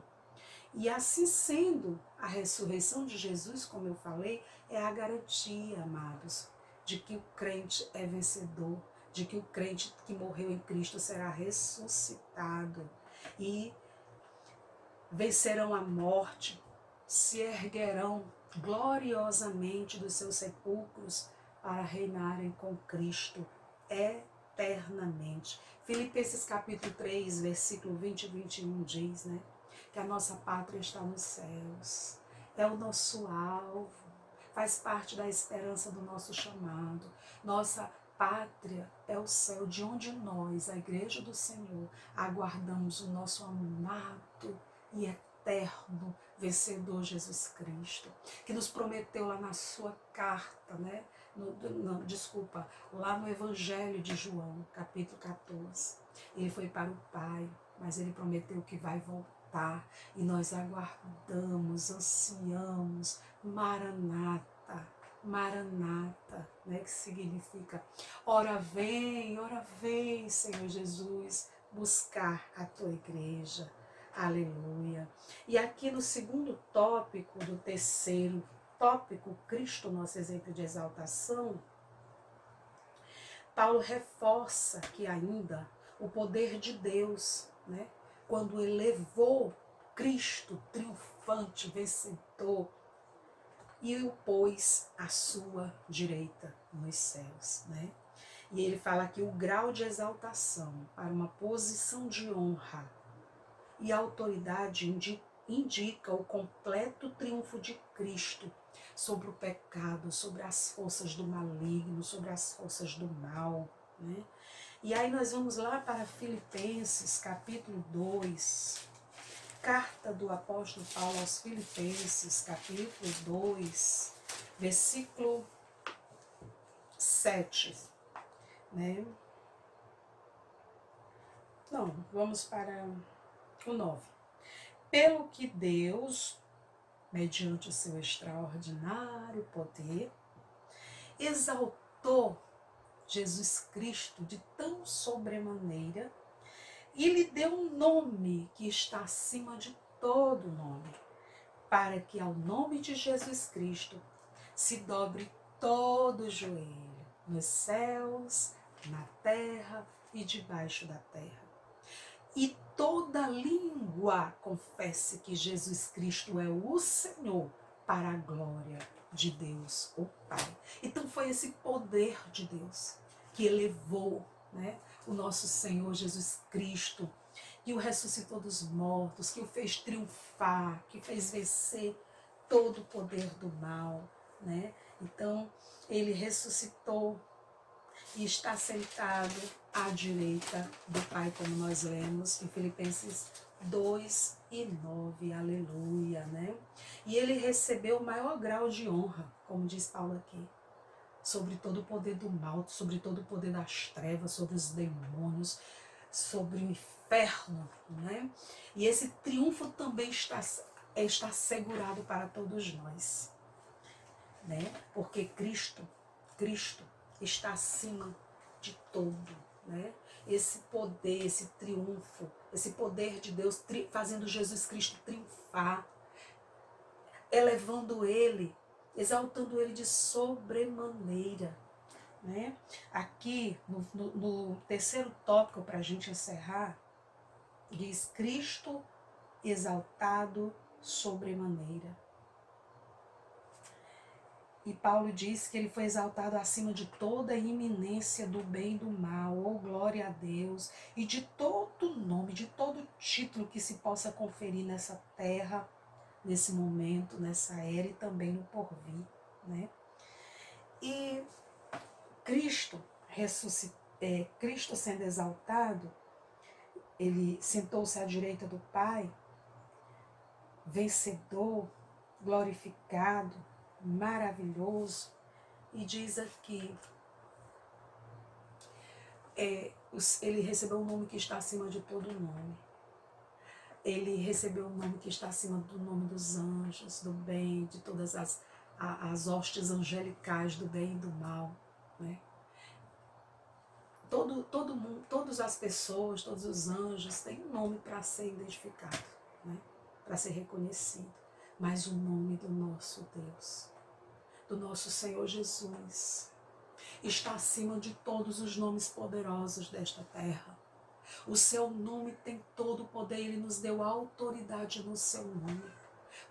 E assim sendo, a ressurreição de Jesus, como eu falei, é a garantia, amados, de que o crente é vencedor, de que o crente que morreu em Cristo será ressuscitado e vencerão a morte, se erguerão gloriosamente dos seus sepulcros para reinarem com Cristo eternamente. Filipenses capítulo 3, versículo 20 e 21 diz, né, que a nossa pátria está nos céus, é o nosso alvo, faz parte da esperança do nosso chamado. Nossa pátria é o céu, de onde nós, a igreja do Senhor, aguardamos o nosso amado e eterno vencedor Jesus Cristo, que nos prometeu lá na sua carta, né? Lá no Evangelho de João, capítulo 14. Ele foi para o Pai, mas ele prometeu que vai voltar, e nós aguardamos, ansiamos, Maranata, Maranata, né, que significa ora vem, Senhor Jesus, buscar a tua igreja. Aleluia. E aqui no segundo tópico do terceiro tópico, Cristo, nosso exemplo de exaltação, Paulo reforça que ainda o poder de Deus, né, quando elevou Cristo triunfante, vencedor, e o pôs à sua direita nos céus, né? E ele fala que o grau de exaltação para uma posição de honra e autoridade indica o completo triunfo de Cristo sobre o pecado, sobre as forças do maligno, sobre as forças do mal, né? E aí nós vamos lá para Filipenses, capítulo 2, carta do apóstolo Paulo aos Filipenses, capítulo 2, versículo 7, né? Não, vamos para o 9. Pelo que Deus, mediante o seu extraordinário poder, exaltou Jesus Cristo de tão sobremaneira e lhe deu um nome que está acima de todo nome, para que ao nome de Jesus Cristo se dobre todo o joelho, nos céus, na terra e debaixo da terra. E toda língua confesse que Jesus Cristo é o Senhor, para a glória de Deus, o Pai. Então foi esse poder de Deus que elevou, né, o nosso Senhor Jesus Cristo, que o ressuscitou dos mortos, que o fez triunfar, que fez vencer todo o poder do mal, né? Então, ele ressuscitou e está sentado à direita do Pai, como nós lemos em Filipenses 2 e 9, aleluia, né? E ele recebeu o maior grau de honra, como diz Paulo aqui, sobre todo o poder do mal, sobre todo o poder das trevas, sobre os demônios, sobre o inferno, né? E esse triunfo também está assegurado para todos nós, né? Porque Cristo está acima de todo, né? Esse poder, esse triunfo, esse poder de Deus fazendo Jesus Cristo triunfar, elevando ele, exaltando ele de sobremaneira, né? Aqui no terceiro tópico, para a gente encerrar, diz Cristo exaltado sobremaneira. E Paulo diz que ele foi exaltado acima de toda a iminência do bem e do mal, ou glória a Deus, e de todo nome, de todo título que se possa conferir nessa terra, nesse momento, nessa era e também no porvir, né? E Cristo Cristo sendo exaltado, ele sentou-se à direita do Pai, vencedor, glorificado, maravilhoso, e diz aqui, ele recebeu um nome que está acima de todo nome. Ele recebeu um nome que está acima do nome dos anjos, do bem, de todas as hostes angelicais do bem e do mal, né? Todo mundo, todas as pessoas, todos os anjos têm um nome para ser identificado, né? Para ser reconhecido. Mas o nome do nosso Deus, do nosso Senhor Jesus, está acima de todos os nomes poderosos desta terra. O seu nome tem todo o poder, ele nos deu autoridade no seu nome,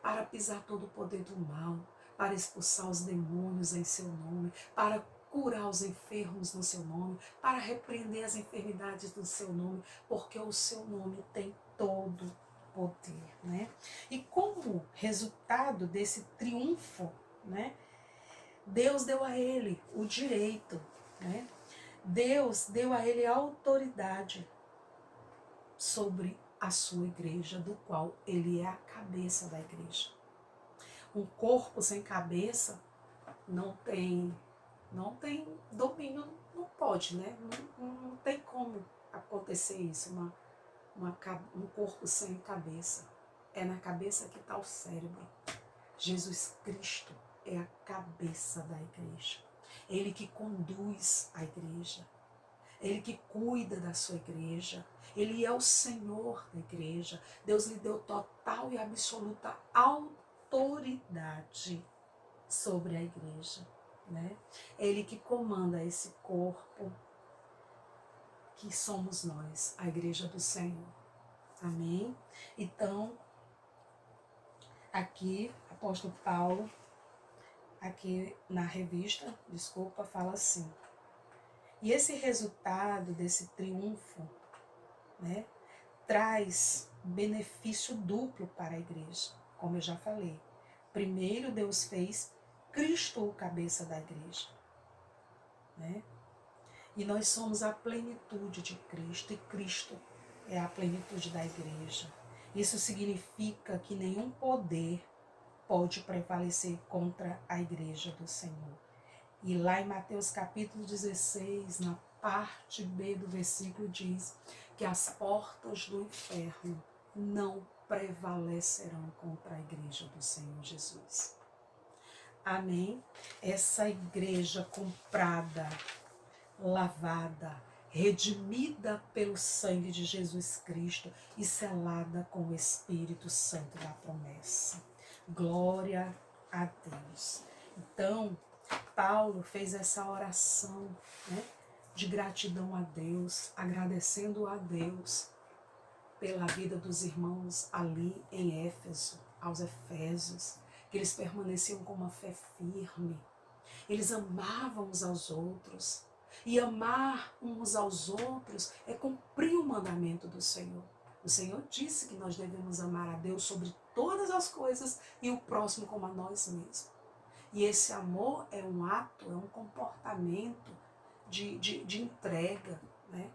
para pisar todo o poder do mal, para expulsar os demônios em seu nome, para curar os enfermos no seu nome, para repreender as enfermidades no seu nome, porque o seu nome tem todo poder, né? E como resultado desse triunfo, né, Deus deu a ele o direito, né? Deus deu a ele a autoridade sobre a sua igreja, do qual ele é a cabeça da igreja. Um corpo sem cabeça não tem domínio, não pode, né? Não tem como acontecer isso, um corpo sem cabeça. É na cabeça que está o cérebro. Jesus Cristo é a cabeça da igreja. Ele que conduz a igreja. Ele que cuida da sua igreja. Ele é o Senhor da igreja. Deus lhe deu total e absoluta autoridade sobre a igreja, né? É Ele que comanda esse corpo que somos nós, a igreja do Senhor. Amém? Então, aqui, apóstolo Paulo, aqui na revista, fala assim: e esse resultado desse triunfo, né, traz benefício duplo para a igreja, como eu já falei. Primeiro, Deus fez Cristo o cabeça da igreja, né? E nós somos a plenitude de Cristo, e Cristo é a plenitude da igreja. Isso significa que nenhum poder pode prevalecer contra a igreja do Senhor. E lá em Mateus capítulo 16, na parte B do versículo, diz que as portas do inferno não prevalecerão contra a igreja do Senhor Jesus. Amém? Essa igreja comprada, lavada, redimida pelo sangue de Jesus Cristo e selada com o Espírito Santo da promessa. Glória a Deus. Então, Paulo fez essa oração, né, de gratidão a Deus, agradecendo a Deus pela vida dos irmãos ali em Éfeso, aos Efésios, que eles permaneciam com uma fé firme. Eles amavam uns aos outros. E amar uns aos outros é cumprir o mandamento do Senhor. O Senhor disse que nós devemos amar a Deus sobre todas as coisas e o próximo como a nós mesmos. E esse amor é um ato, é um comportamento de entrega, né?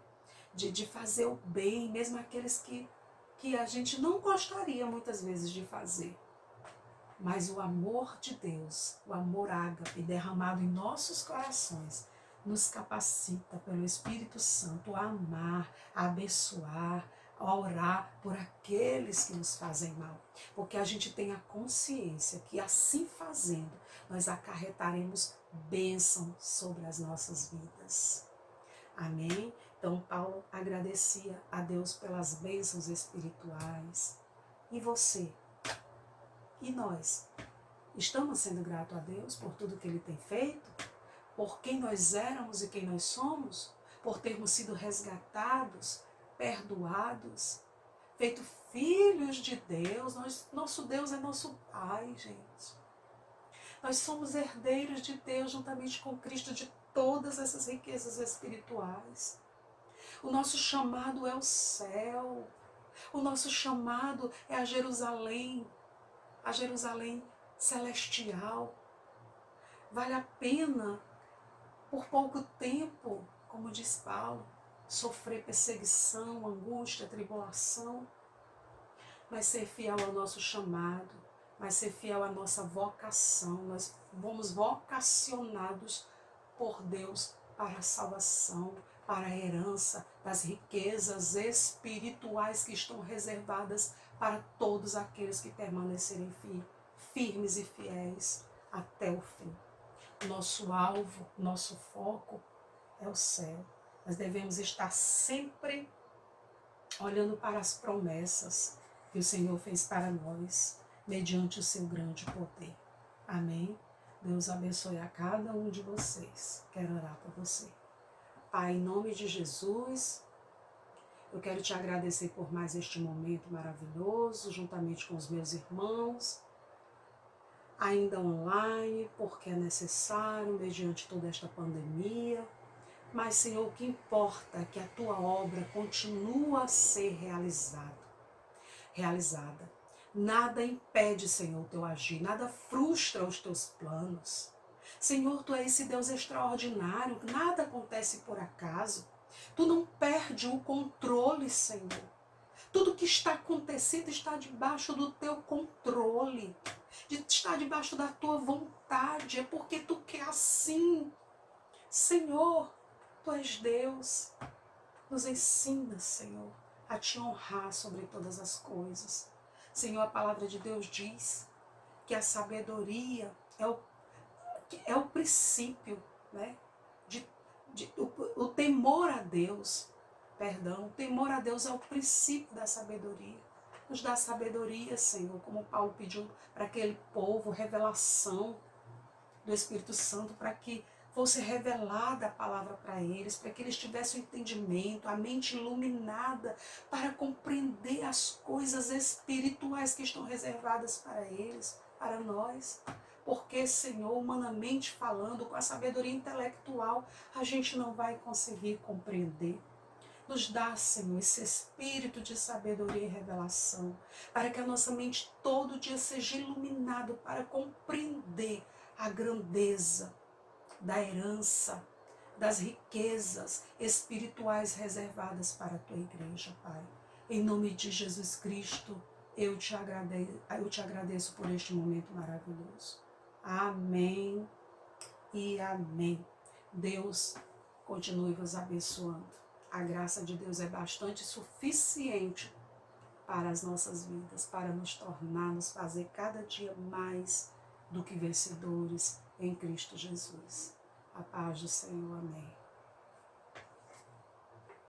De fazer o bem, mesmo aqueles que a gente não gostaria muitas vezes de fazer. Mas o amor de Deus, o amor ágape derramado em nossos corações, nos capacita pelo Espírito Santo a amar, a abençoar, a orar por aqueles que nos fazem mal. Porque a gente tem a consciência que assim fazendo, nós acarretaremos bênção sobre as nossas vidas. Amém? Então Paulo agradecia a Deus pelas bênçãos espirituais. E você? E nós? Estamos sendo gratos a Deus por tudo que Ele tem feito? Por quem nós éramos e quem nós somos? Por termos sido resgatados, perdoados, feito filhos de Deus? Nosso Deus é nosso Pai, gente. Nós somos herdeiros de Deus juntamente com Cristo de todas essas riquezas espirituais. O nosso chamado é o céu. O nosso chamado é a Jerusalém celestial. Vale a pena, por pouco tempo, como diz Paulo, sofrer perseguição, angústia, tribulação, mas ser fiel ao nosso chamado, mas ser fiel à nossa vocação. Nós fomos vocacionados por Deus para a salvação, para a herança das riquezas espirituais que estão reservadas para todos aqueles que permanecerem firmes e fiéis até o fim. Nosso alvo, nosso foco é o céu. Nós devemos estar sempre olhando para as promessas que o Senhor fez para nós, mediante o seu grande poder. Amém? Deus abençoe a cada um de vocês. Quero orar por você. Pai, em nome de Jesus, eu quero te agradecer por mais este momento maravilhoso, juntamente com os meus irmãos, ainda online, porque é necessário, mediante toda esta pandemia. Mas, Senhor, o que importa é que a tua obra continua a ser realizada. Nada impede, Senhor, o teu agir, nada frustra os teus planos. Senhor, tu és esse Deus extraordinário, nada acontece por acaso. Tu não perde o controle, Senhor. Tudo que está acontecendo está debaixo do teu controle, está debaixo da tua vontade, é porque tu quer assim. Senhor, tu és Deus, nos ensina, Senhor, a te honrar sobre todas as coisas. Senhor, a palavra de Deus diz que a sabedoria é o princípio, né? O temor a Deus, perdão, o temor a Deus é o princípio da sabedoria. Nos dá sabedoria, Senhor, como Paulo pediu para aquele povo, revelação do Espírito Santo, para que fosse revelada a palavra para eles, para que eles tivessem o entendimento, a mente iluminada, para compreender as coisas espirituais que estão reservadas para eles, para nós. Porque, Senhor, humanamente falando, com a sabedoria intelectual, a gente não vai conseguir compreender. Nos dá, Senhor, esse espírito de sabedoria e revelação, para que a nossa mente todo dia seja iluminada para compreender a grandeza da herança, das riquezas espirituais reservadas para a tua igreja, Pai. Em nome de Jesus Cristo, eu te agradeço por este momento maravilhoso. Amém e amém. Deus continue vos abençoando. A graça de Deus é bastante suficiente para as nossas vidas, para nos tornar, nos fazer cada dia mais do que vencedores em Cristo Jesus. A paz do Senhor, amém.